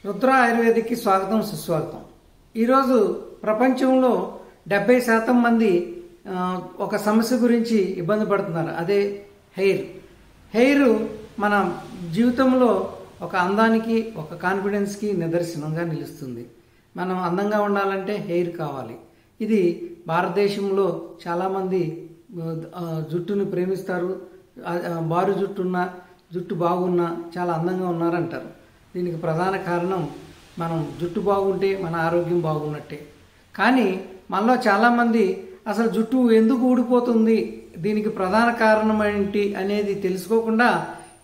రుద్ర ఆయుర్వేదిక్కి స్వాగతం సుస్వాగతం. ఈరోజు ప్రపంచంలో 70% మంది ఒక సమస్య గురించి ఇబ్బంది పడుతున్నారు. అదే హెయిర్ మన జీవితంలో ఒక అందానికి, ఒక కాన్ఫిడెన్స్కి నిదర్శనంగా నిలుస్తుంది. మనం అందంగా ఉండాలంటే హెయిర్ కావాలి. ఇది భారతదేశంలో చాలామంది జుట్టుని ప్రేమిస్తారు. బారు జుట్టున్న, జుట్టు బాగున్నా చాలా అందంగా ఉన్నారంటారు. దీనికి ప్రధాన కారణం మనం జుట్టు బాగుంటే మన ఆరోగ్యం బాగున్నట్టే. కానీ మనలో చాలామంది అసలు జుట్టు ఎందుకు ఊడిపోతుంది, దీనికి ప్రధాన కారణం ఏంటి అనేది తెలుసుకోకుండా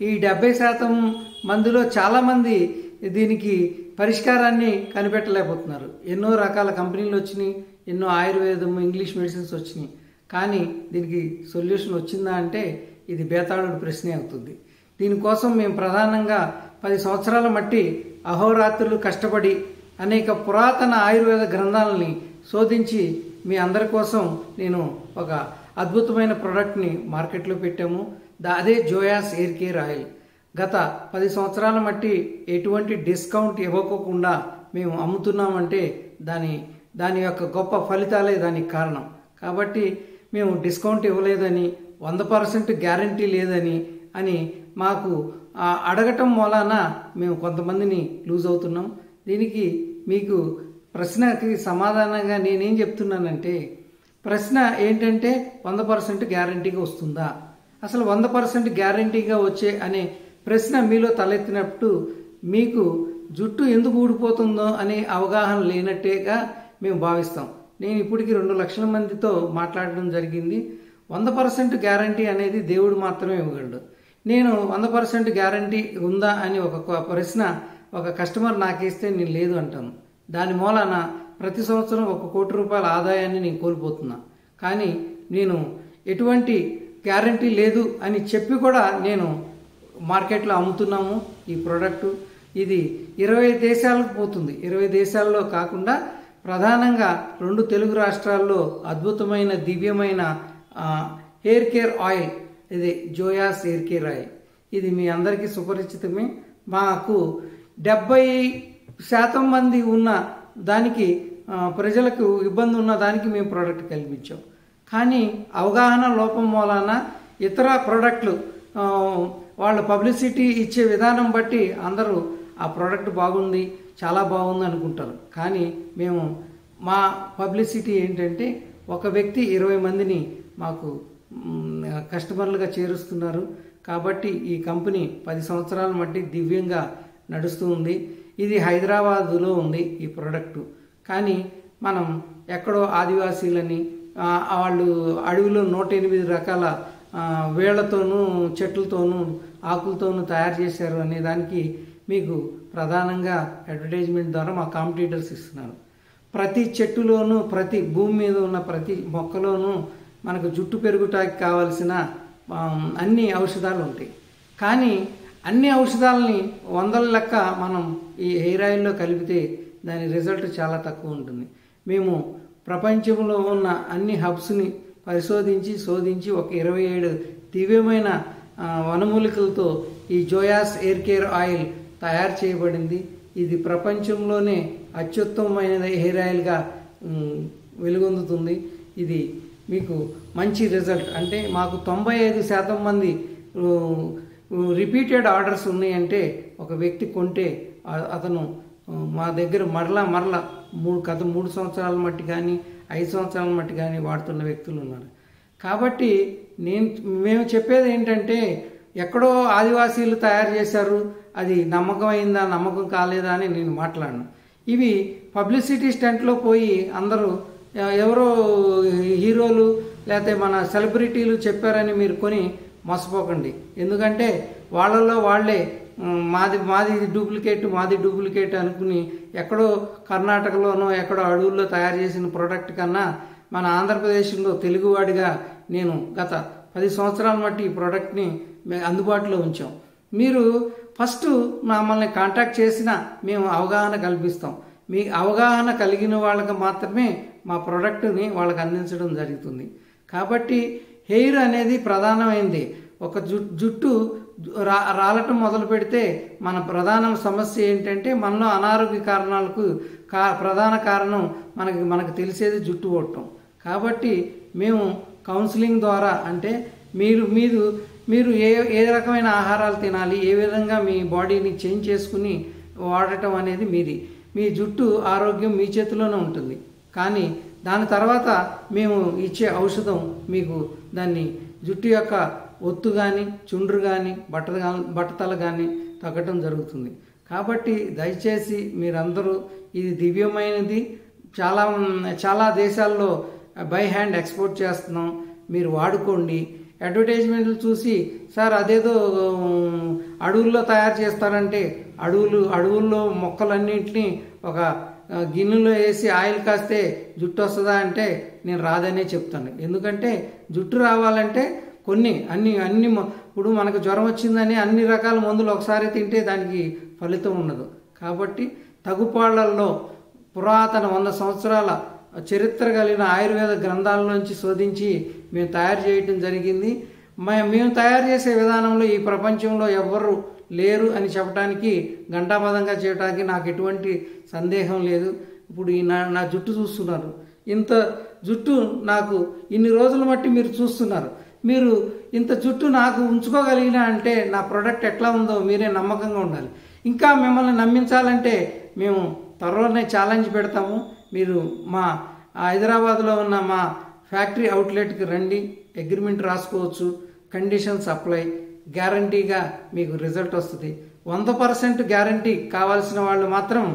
ఈ 70% మందిలో చాలామంది దీనికి పరిష్కారాన్ని కనిపెట్టలేకపోతున్నారు. ఎన్నో రకాల కంపెనీలు వచ్చినాయి, ఎన్నో ఆయుర్వేదం, ఇంగ్లీష్ మెడిసిన్స్ వచ్చినాయి. కానీ దీనికి సొల్యూషన్ వచ్చిందా అంటే ఇది బేతాళుడు ప్రశ్నే అవుతుంది. దీనికోసం మేము ప్రధానంగా 10 సంవత్సరాల మట్టి అహోరాత్రులు కష్టపడి అనేక పురాతన ఆయుర్వేద గ్రంథాలని శోధించి మీ అందరి కోసం నేను ఒక అద్భుతమైన ప్రోడక్ట్ని మార్కెట్లో పెట్టాము. అదే జోయాస్ హెయిర్ కేర్ ఆయిల్. గత 10 సంవత్సరాల మట్టి ఎటువంటి డిస్కౌంట్ ఇవ్వకుండా మేము అమ్ముతున్నామంటే దాని యొక్క గొప్ప ఫలితాలే దానికి కారణం. కాబట్టి మేము డిస్కౌంట్ ఇవ్వలేదని, 100% గ్యారంటీ లేదని అని మాకు అడగటం మూలాన మేము కొంతమందిని లూజ్ అవుతున్నాం. దీనికి మీకు ప్రశ్నకి సమాధానంగా నేనేం చెప్తున్నానంటే, ప్రశ్న ఏంటంటే 100% గ్యారంటీగా వస్తుందా, అసలు 100% గ్యారంటీగా వచ్చే అనే ప్రశ్న మీలో తలెత్తినప్పుడు మీకు జుట్టు ఎందుకు ఊడిపోతుందో అనే అవగాహన లేనట్టేగా మేము భావిస్తాం. నేను ఇప్పటికి 2 లక్షల మందితో మాట్లాడడం జరిగింది. 100% గ్యారంటీ అనేది దేవుడు మాత్రమే ఇవ్వగలడు. నేను 100% గ్యారంటీ ఉందా అని ఒక ప్రశ్న ఒక కస్టమర్ నాకేస్తే నేను లేదు అంటాను. దాని మూలాన ప్రతి సంవత్సరం 1 కోటి రూపాయల ఆదాయాన్ని నేను కోల్పోతున్నా. కానీ నేను ఎటువంటి గ్యారంటీ లేదు అని చెప్పి కూడా నేను మార్కెట్లో అమ్ముతున్నాము ఈ ప్రోడక్టు. ఇది 20 దేశాలకు పోతుంది. 20 దేశాల్లో కాకుండా ప్రధానంగా 2 తెలుగు రాష్ట్రాల్లో అద్భుతమైన దివ్యమైన హెయిర్ కేర్ ఆయిల్ ఇది జోయాస్ హెయిర్ కేర్ ఆయిల్. ఇది మీ అందరికీ సుపరిచితమే. మాకు 70% మంది ఉన్న దానికి, ప్రజలకు ఇబ్బంది ఉన్న దానికి మేము ప్రోడక్ట్ కల్పించాం. కానీ అవగాహన లోపం మూలాన ఇతర ప్రోడక్ట్లు వాళ్ళ పబ్లిసిటీ ఇచ్చే విధానం బట్టి అందరూ ఆ ప్రోడక్ట్ బాగుంది, చాలా బాగుంది అనుకుంటారు. కానీ మేము మా పబ్లిసిటీ ఏంటంటే ఒక వ్యక్తి 20 మందిని మాకు కస్టమర్లుగా చేరుస్తున్నారు. కాబట్టి ఈ కంపెనీ 10 సంవత్సరాల మట్టి దివ్యంగా నడుస్తూ ఉంది. ఇది హైదరాబాదులో ఉంది ఈ ప్రోడక్టు. కానీ మనం ఎక్కడో ఆదివాసీలని, వాళ్ళు అడవిలో 108 రకాల వేళ్లతోనూ, చెట్లతోనూ, ఆకులతోనూ తయారు చేశారు అనే దానికి మీకు ప్రధానంగా అడ్వర్టైజ్మెంట్ ద్వారా మా కాంపిటీటర్స్ ఇస్తున్నారు. ప్రతి చెట్టులోనూ, ప్రతి భూమి మీద ఉన్న ప్రతి మొక్కలోనూ మనకు జుట్టు పెరుగుటానికి కావలసిన అన్ని ఔషధాలు ఉంటాయి. కానీ అన్ని ఔషధాలని 100ల లెక్క మనం ఈ హెయిర్ ఆయిల్లో కలిపితే దాని రిజల్ట్ చాలా తక్కువ ఉంటుంది. మేము ప్రపంచంలో ఉన్న అన్ని హబ్స్ని పరిశోధించి శోధించి ఒక 27 దివ్యమైన వనమూలికలతో ఈ జోయాస్ హెయిర్ కేర్ ఆయిల్ తయారు చేయబడింది. ఇది ప్రపంచంలోనే అత్యుత్తమమైన హెయిర్ ఆయిల్గా వెలుగొందుతుంది. ఇది మీకు మంచి రిజల్ట్. అంటే మాకు 95% మంది రిపీటెడ్ ఆర్డర్స్ ఉన్నాయంటే ఒక వ్యక్తి కొంటే అతను మా దగ్గర మరలా 3 సంవత్సరాల మట్టి కానీ 5 సంవత్సరాల మట్టి కానీ వాడుతున్న వ్యక్తులు ఉన్నారు. కాబట్టి మేము చెప్పేది ఏంటంటే, ఎక్కడో ఆదివాసీలు తయారు చేశారు, అది నమ్మకం అయిందా నమ్మకం కాలేదా అని నేను మాట్లాడను. ఇవి పబ్లిసిటీ స్టంట్లో పోయి అందరూ ఎవరో హీరోలు లేకపోతే మన సెలబ్రిటీలు చెప్పారని మీరు కొని మోసపోకండి. ఎందుకంటే వాళ్ళల్లో వాళ్ళే మాది డూప్లికేట్ అనుకుని ఎక్కడో కర్ణాటకలోనో ఎక్కడో అడవుల్లో తయారు చేసిన ప్రోడక్ట్ కన్నా మన ఆంధ్రప్రదేశ్లో తెలుగువాడిగా నేను గత 10 సంవత్సరాల మట్టి ఈ ప్రోడక్ట్ని అందుబాటులో ఉంచాం. మీరు ఫస్ట్ మమ్మల్ని కాంటాక్ట్ చేసినా మేము అవగాహన కల్పిస్తాం. మీ అవగాహన కలిగిన వాళ్ళకి మాత్రమే మా ప్రోడక్ట్ని వాళ్ళకి అందించడం జరుగుతుంది. కాబట్టి హెయిర్ అనేది ప్రధానమైంది. ఒక జుట్టు రాలటం మొదలు పెడితే మన ప్రధాన సమస్య ఏంటంటే మనలో అనారోగ్య కారణాలకు ప్రధాన కారణం మనకు తెలిసేది జుట్టు ఊడటం. కాబట్టి మేము కౌన్సిలింగ్ ద్వారా అంటే మీరు ఏ రకమైన ఆహారాలు తినాలి, ఏ విధంగా మీ బాడీని చేంజ్ చేసుకుని వాడటం అనేది మీ జుట్టు ఆరోగ్యం మీ చేతిలోనే ఉంటుంది. కానీ దాని తర్వాత మేము ఇచ్చే ఔషధం మీకు దాన్ని జుట్టు యొక్క ఒత్తు కానీ చుండ్రు కానీ బట్టతల కానీ తగ్గటం జరుగుతుంది. కాబట్టి దయచేసి మీరందరూ ఇది దివ్యమైనది, చాలా దేశాల్లో బై హ్యాండ్ ఎక్స్పోర్ట్ చేస్తున్నాం, మీరు వాడుకోండి. అడ్వర్టైజ్మెంట్లు చూసి సార్ అదేదో అడవుల్లో తయారు చేస్తారంటే అడవుల్లో మొక్కలన్నింటినీ ఒక గిన్నెలో వేసి ఆయిల్ కాస్తే జుట్టు వస్తుందా అంటే నేను రాదనే చెప్తాను. ఎందుకంటే జుట్టు రావాలంటే అన్ని ఇప్పుడు మనకు జ్వరం వచ్చిందని అన్ని రకాల మందులు ఒకసారి తింటే దానికి ఫలితం ఉండదు. కాబట్టి తగుపాళ్లలో పురాతన 100 సంవత్సరాల చరిత్ర కలిగిన ఆయుర్వేద గ్రంథాలలోంచి శోధించి మేము తయారు చేయటం జరిగింది. మేము తయారు చేసే విధానంలో ఈ ప్రపంచంలో ఎవ్వరు లేరు అని చెప్పడానికి ఘంటాపదంగా చేయడానికి నాకు ఎటువంటి సందేహం లేదు. ఇప్పుడు నా జుట్టు చూస్తున్నారు, ఇంత జుట్టు నాకు ఇన్ని రోజులు మట్టి మీరు చూస్తున్నారు. మీరు ఇంత జుట్టు నాకు ఉంచుకోగలిగిన అంటే నా ప్రోడక్ట్ ఎట్లా ఉందో మీరే నమ్మకంగా ఉండాలి. ఇంకా మిమ్మల్ని నమ్మించాలంటే మేము త్వరలోనే ఛాలెంజ్ పెడతాము. మీరు మా హైదరాబాద్లో ఉన్న మా ఫ్యాక్టరీ అవుట్లెట్కి రండి, అగ్రిమెంట్ రాసుకోవచ్చు, కండిషన్స్ అప్లై, గ్యారంటీగా మీకు రిజల్ట్ వస్తుంది. 100% గ్యారంటీ కావాల్సిన వాళ్ళు మాత్రం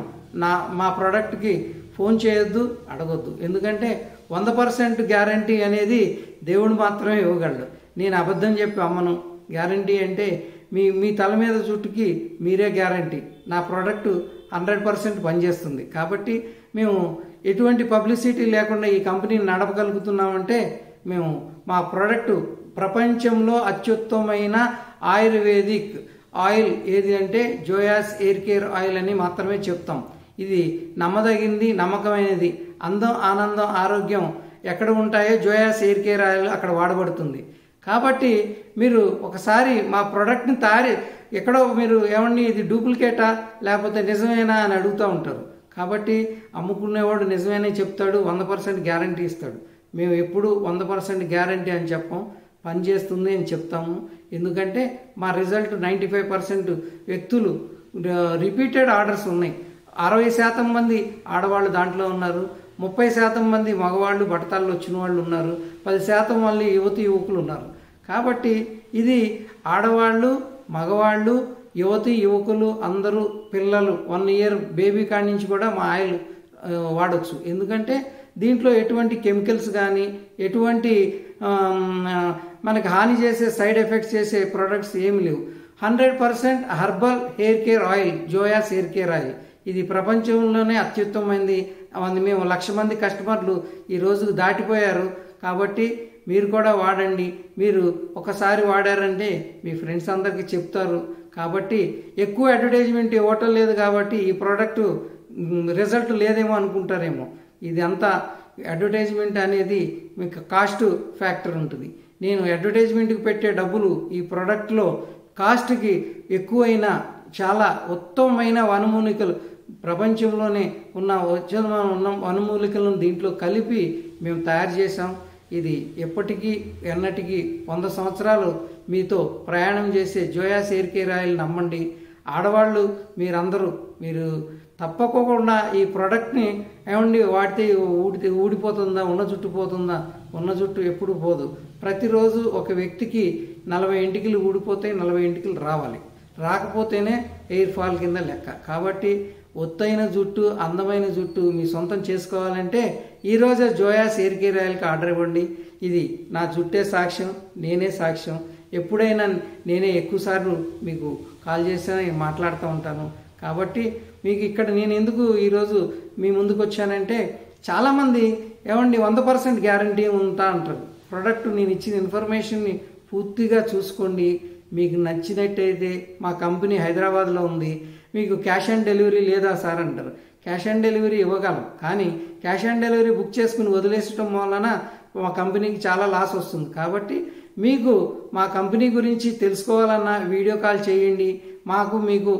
మా ప్రోడక్ట్కి ఫోన్ చేయొద్దు, అడగొద్దు. ఎందుకంటే 100% గ్యారంటీ అనేది దేవుడు మాత్రమే ఇవ్వగలడు. నేను అబద్ధం చెప్పి అమ్మను. గ్యారంటీ అంటే మీ తల మీద జుట్టుకి మీరే గ్యారంటీ. నా ప్రోడక్ట్ 100% పనిచేస్తుంది. కాబట్టి మేము ఎటువంటి పబ్లిసిటీ లేకుండా ఈ కంపెనీని నడపగలుగుతున్నామంటే మేము మా ప్రోడక్ట్ ప్రపంచంలో అత్యుత్తమైన ఆయుర్వేదిక్ ఆయిల్ ఏది అంటే జోయాస్ ఎయిర్ కేర్ ఆయిల్ అని మాత్రమే చెప్తాం. ఇది నమ్మదగింది, నమ్మకమైనది. అందం, ఆనందం, ఆరోగ్యం ఎక్కడ ఉంటాయో జోయాస్ ఎయిర్ కేర్ ఆయిల్ అక్కడ వాడబడుతుంది. కాబట్టి మీరు ఒకసారి మా ప్రోడక్ట్ని ఎక్కడో మీరు ఏమండి ఇది డూప్లికేటా లేకపోతే నిజమేనా అని అడుగుతూ ఉంటారు. కాబట్టి అమ్ముకునేవాడు నిజమేనే చెప్తాడు, 100% గ్యారంటీ ఇస్తాడు. మేము ఎప్పుడు 100% గ్యారంటీ అని చెప్పం, పనిచేస్తుంది అని చెప్తాము. ఎందుకంటే మా రిజల్ట్ 95% వ్యక్తులు రిపీటెడ్ ఆర్డర్స్ ఉన్నాయి. 60% మంది ఆడవాళ్ళు దాంట్లో ఉన్నారు, 30% మంది మగవాళ్ళు బట్టతల్లో వచ్చిన వాళ్ళు ఉన్నారు, 10% మళ్ళీ యువకులు ఉన్నారు. కాబట్టి ఇది ఆడవాళ్ళు, మగవాళ్ళు, యువకులు అందరూ, పిల్లలు 1 year బేబీ కాడి నుంచి కూడా మా ఆయిల్ వాడచ్చు. ఎందుకంటే దీంట్లో ఎటువంటి కెమికల్స్ కానీ ఎటువంటి మనకు హాని చేసే సైడ్ ఎఫెక్ట్స్ చేసే ప్రొడక్ట్స్ ఏమి లేవు. 100% herbal hair care oil, Joyas hair care oil. ఇది ప్రపంచంలోనే అత్యుత్తమైంది. మేము 1,00,000 మంది కస్టమర్లు ఈ రోజుకు దాటిపోయారు. కాబట్టి మీరు కూడా వాడండి. మీరు ఒకసారి వాడారంటే మీ ఫ్రెండ్స్ అందరికీ చెప్తారు. కాబట్టి ఎక్కువ అడ్వర్టైజ్మెంట్ ఇవ్వటం లేదు కాబట్టి ఈ ప్రోడక్ట్ రిజల్ట్ లేదేమో అనుకుంటారేమో. ఇది అంతా అడ్వర్టైజ్మెంట్ అనేది మీకు కాస్ట్ ఫ్యాక్టర్ ఉంటుంది. నేను అడ్వర్టైజ్మెంట్కి పెట్టే డబ్బులు ఈ ప్రోడక్ట్లో కాస్ట్కి ఎక్కువైన చాలా ఉత్తమమైన వనమూలికలు, ప్రపంచంలోనే ఉన్న వనమూలికలను దీంట్లో కలిపి మేము తయారు చేసాం. ఇది ఎప్పటికీ ఎన్నటికీ 100 సంవత్సరాలు మీతో ప్రయాణం చేసే జోయాస్ ఎయిర్ కేర్ ఆయిల్ నమ్మండి. ఆడవాళ్ళు మీరు తప్పకుండా ఈ ప్రోడక్ట్ని ఏమండి వాడితే ఊడిపోతుందా, ఉన్న జుట్టు పోతుందా? ఉన్న జుట్టు ఎప్పుడు పోదు. ప్రతిరోజు ఒక వ్యక్తికి 40 ఎంటికలు ఊడిపోతాయి, 40 ఎంటికలు రావాలి. రాకపోతేనే ఎయిర్ ఫాల్ కింద లెక్క. కాబట్టి ఒత్తైన జుట్టు, అందమైన జుట్టు మీ సొంతం చేసుకోవాలంటే ఈరోజే జోయాస్ ఎయిర్ కేర్ ఆయిల్కి ఆర్డర్ ఇవ్వండి. ఇది నా జుట్టే సాక్ష్యం, నేనే సాక్ష్యం. ఎప్పుడైనా నేనే ఎక్కువసార్లు మీకు కాల్ చేసి మాట్లాడుతూ ఉంటాను. కాబట్టి మీకు ఇక్కడ నేను ఎందుకు ఈరోజు మీ ముందుకు వచ్చానంటే చాలామంది ఏమండి 100% గ్యారంటీ ఉంటా అంటారు. ప్రోడక్ట్ నేను ఇచ్చిన ఇన్ఫర్మేషన్ని పూర్తిగా చూసుకోండి. మీకు నచ్చినట్టయితే మా కంపెనీ హైదరాబాద్లో ఉంది, మీకు క్యాష్ ఆన్ డెలివరీ లేదా సార్ అంటారు. క్యాష్ ఆన్ డెలివరీ ఇవ్వగలం, కానీ క్యాష్ ఆన్ డెలివరీ బుక్ చేసుకుని వదిలేసటం వలన మా కంపెనీకి చాలా లాస్ వస్తుంది. కాబట్టి మీకు మా కంపెనీ గురించి తెలుసుకోవాలన్నా వీడియో కాల్ చేయండి. మీకు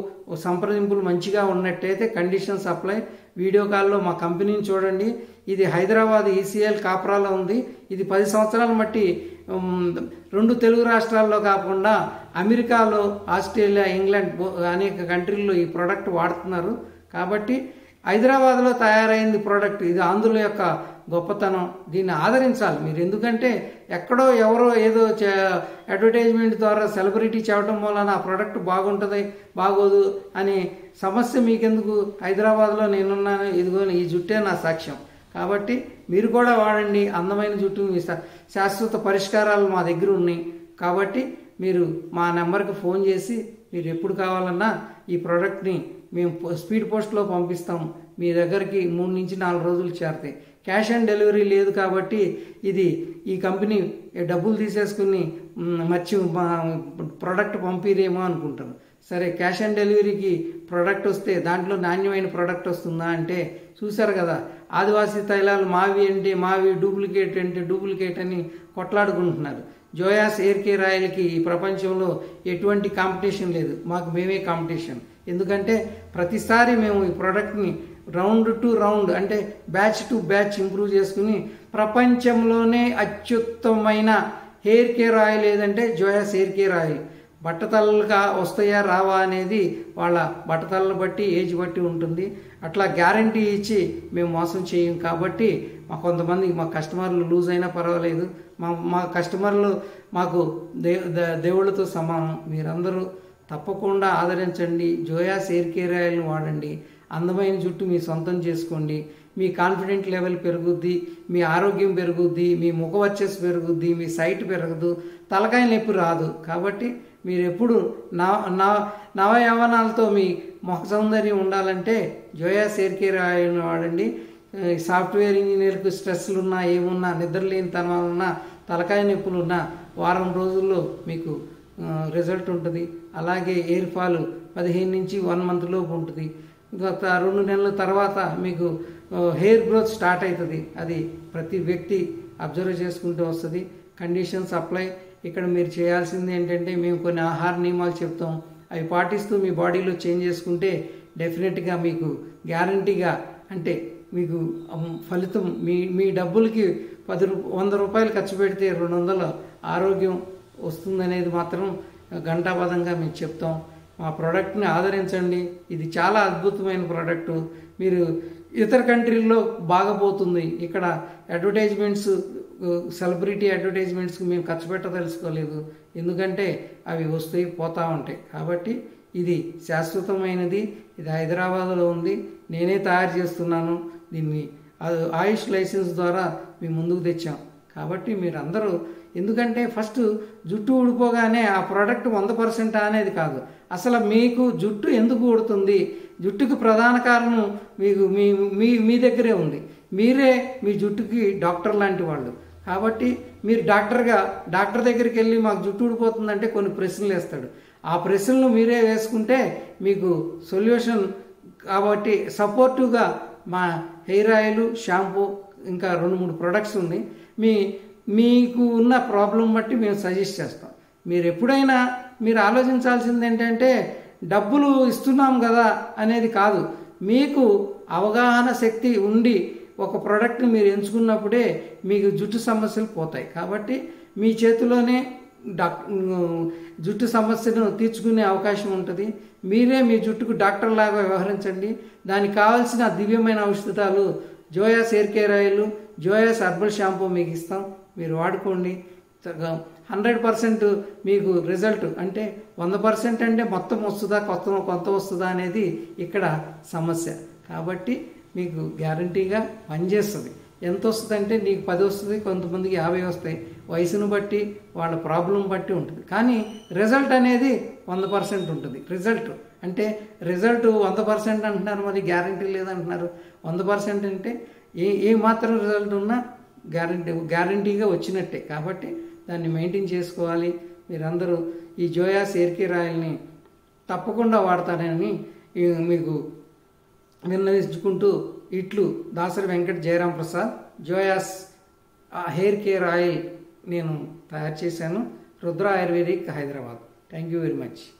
సంప్రదింపులు మంచిగా ఉన్నట్టయితే కండిషన్స్ అప్లై. వీడియో కాల్లో మా కంపెనీని చూడండి. ఇది హైదరాబాద్ ఈసీఎల్ కాప్రాలో ఉంది. ఇది 10 సంవత్సరాల మట్టి 2 తెలుగు రాష్ట్రాల్లో కాకుండా అమెరికాలో, ఆస్ట్రేలియా, ఇంగ్లాండ్ అనేక కంట్రీల్లో ఈ ప్రోడక్ట్ వాడుతున్నారు. కాబట్టి హైదరాబాద్లో తయారైంది ప్రోడక్ట్. ఇది ఆంధ్రుల యొక్క గొప్పతనం. దీన్ని ఆదరించాలి మీరు. ఎందుకంటే ఎక్కడో ఎవరో ఏదో అడ్వర్టైజ్మెంట్ ద్వారా సెలబ్రిటీ చెప్పడం వలన ఆ ప్రోడక్ట్ బాగుంటుంది బాగోదు అనే సమస్య మీకెందుకు? హైదరాబాద్లో నేనున్నాను, ఇదిగో ఈ జుట్టే నా సాక్ష్యం. కాబట్టి మీరు కూడా వాడండి. అందమైన జుట్టు, మీ శాశ్వత పరిష్కారాలు మా దగ్గర ఉన్నాయి. కాబట్టి మీరు మా నెంబర్కి ఫోన్ చేసి మీరు ఎప్పుడు కావాలన్నా ఈ ప్రోడక్ట్ని మేము స్పీడ్ పోస్ట్లో పంపిస్తాం. మీ దగ్గరికి 3 నుంచి 4 రోజులు చేరతాయి. క్యాష్ ఆన్ డెలివరీ లేదు. కాబట్టి ఈ కంపెనీ డబ్బులు తీసేసుకుని ప్రోడక్ట్ పంపిరేమో అనుకుంటారు. సరే, క్యాష్ ఆన్ డెలివరీకి ప్రోడక్ట్ వస్తే దాంట్లో నాణ్యమైన ప్రోడక్ట్ వస్తుందా అంటే చూశారు కదా, ఆదివాసీ తైలాలు మావి అంటే మావి, డూప్లికేట్ అంటే డూప్లికేట్ అని కొట్లాడుకుంటున్నారు. జోయాస్ హెయిర్ కేర్ ఆయిల్కి ఈ ప్రపంచంలో ఎటువంటి కాంపిటీషన్ లేదు. మాకు మేమే కాంపిటీషన్. ఎందుకంటే ప్రతిసారి మేము ఈ ప్రోడక్ట్ని రౌండ్ టు రౌండ్ అంటే బ్యాచ్ టు బ్యాచ్ ఇంప్రూవ్ చేసుకుని ప్రపంచంలోనే అత్యుత్తమైన హెయిర్ కేర్ ఆయిల్ ఏదంటే జోయాస్ హెయిర్ కేర్ ఆయిల్. బట్టతలలుగా వస్తాయా రావా అనేది వాళ్ళ బట్టతలను బట్టి, ఏజ్ బట్టి ఉంటుంది. అట్లా గ్యారంటీ ఇచ్చి మేము మోసం చేయం. కాబట్టి కొంతమంది మా కస్టమర్లు లూజ్ అయినా పర్వాలేదు. మా కస్టమర్లు మాకు దేవుళ్ళతో సమానం. మీరందరూ తప్పకుండా ఆదరించండి. జోయాస్ హెయిర్ కేర్ ఆయిల్ని వాడండి. అందమైన జుట్టు మీ సొంతం చేసుకోండి. మీ కాన్ఫిడెంట్ లెవెల్ పెరుగుద్ది, మీ ఆరోగ్యం పెరుగుద్ది, మీ ముఖ వర్చస్సు పెరుగుద్ది, మీ సైట్ పెరగదు, తలకాయ నొప్పి రాదు. కాబట్టి మీరు ఎప్పుడు నవయవనాలతో మీ ముఖ సౌందర్యం ఉండాలంటే జోయాస్ హెయిర్ కేర్ ఆయిల్ని వాడండి. సాఫ్ట్వేర్ ఇంజనీర్కు స్ట్రెస్లు ఉన్నా, ఏమున్నా, నిద్రలేని తనాలున్నా, తలకాయ నొప్పులున్నా వారం రోజుల్లో మీకు రిజల్ట్ ఉంటుంది. అలాగే హెయిర్ ఫాల్ 15 నుంచి 1 మంత్ లోపు ఉంటుంది. గత 2 నెలల తర్వాత మీకు హెయిర్ గ్రోత్ స్టార్ట్ అవుతుంది. అది ప్రతి వ్యక్తి అబ్జర్వ్ చేసుకుంటూ వస్తుంది. Conditions apply. ఇక్కడ మీరు చేయాల్సింది ఏంటంటే మేము కొన్ని ఆహార నియమాలు చెప్తాం. అవి పాటిస్తూ మీ బాడీలో చేంజ్ చేసుకుంటే డెఫినెట్గా మీకు గ్యారంటీగా అంటే మీకు ఫలితం మీ డబ్బులకి 100 రూపాయలు ఖర్చు పెడితే 200 ఆరోగ్యం వస్తుందనేది మాత్రం ఘంటాపథంగా మేము చెప్తాం. మా ప్రోడక్ట్ని ఆదరించండి. ఇది చాలా అద్భుతమైన ప్రోడక్టు. మీరు ఇతర కంట్రీల్లో బాగా పోతుంది. ఇక్కడ అడ్వర్టైజ్మెంట్స్, సెలబ్రిటీ అడ్వర్టైజ్మెంట్స్కి మేము ఖర్చు పెట్టదలుచుకోలేదు. ఎందుకంటే అవి వస్తాయి పోతూ ఉంటాయి. కాబట్టి ఇది శాశ్వతమైనది. ఇది హైదరాబాద్లో ఉంది. నేనే తయారు చేస్తున్నాను. దీన్ని ఆయుష్ లైసెన్స్ ద్వారా మేము ముందుకు తెచ్చాం. కాబట్టి మీరందరూ ఎందుకంటే ఫస్ట్ జుట్టు ఊడిపోగానే ఆ ప్రోడక్ట్ 100% అనేది కాదు. అసలు మీకు జుట్టు ఎందుకు ఊడుతుంది, జుట్టుకు ప్రధాన కారణం మీకు మీ దగ్గరే ఉంది. మీరే మీ జుట్టుకి డాక్టర్ లాంటి వాళ్ళు. కాబట్టి మీరు డాక్టర్ దగ్గరికి వెళ్ళి మాకు జుట్టు ఊడిపోతుందంటే కొన్ని ప్రశ్నలు వేస్తాడు. ఆ ప్రశ్నలు మీరే వేసుకుంటే మీకు సొల్యూషన్. కాబట్టి సపోర్టివ్గా మా హెయిర్ ఆయిల్, షాంపూ ఇంకా 2-3 ప్రొడక్ట్స్ ఉన్నాయి. మీకు ఉన్న ప్రాబ్లం బట్టి మేము సజెస్ట్ చేస్తాం. మీరు ఎప్పుడైనా మీరు ఆలోచించాల్సింది ఏంటంటే డబ్బులు ఇస్తున్నాం కదా అనేది కాదు. మీకు అవగాహన శక్తి ఉండి ఒక ప్రోడక్ట్ని మీరు ఎంచుకున్నప్పుడే మీకు జుట్టు సమస్యలు పోతాయి. కాబట్టి మీ చేతిలోనే జుట్టు సమస్యను తీర్చుకునే అవకాశం ఉంటుంది. మీరే మీ జుట్టుకు డాక్టర్ లాగా వ్యవహరించండి. దానికి కావాల్సిన దివ్యమైన ఔషధాలు Joyas hair care oil, Joyas herbal shampoo మీకు ఇస్తాం. మీరు వాడుకోండి. 100% మీకు రిజల్ట్ అంటే 100% అంటే మొత్తం వస్తుందా కొంత వస్తుందా అనేది ఇక్కడ సమస్య. కాబట్టి మీకు గ్యారంటీగా పనిచేస్తుంది. ఎంత వస్తుందంటే నీకు 10 వస్తుంది, కొంతమందికి 50 వస్తాయి. వయసును బట్టి వాళ్ళ ప్రాబ్లం బట్టి ఉంటుంది. కానీ రిజల్ట్ అనేది 100% ఉంటుంది. రిజల్ట్ అంటే రిజల్ట్ 100% అంటున్నారు, మరి గ్యారంటీ లేదంటున్నారు. 100% అంటే ఏ మాత్రం రిజల్ట్ ఉన్నా గ్యారంటీగా వచ్చినట్టే. కాబట్టి దాన్ని మెయింటైన్ చేసుకోవాలి. మీరందరూ ఈ జోయాస్ హెయిర్ కేర్ ఆయిల్ని తప్పకుండా వాడతానని మీకు నిర్ణయించుకుంటూ ఇట్లు Dasari Venkata Jayaram Prasad, Joyas hair care oil నేను తయారు చేశాను. Rudra Ayurvedic, Hyderabad. Thank you very much.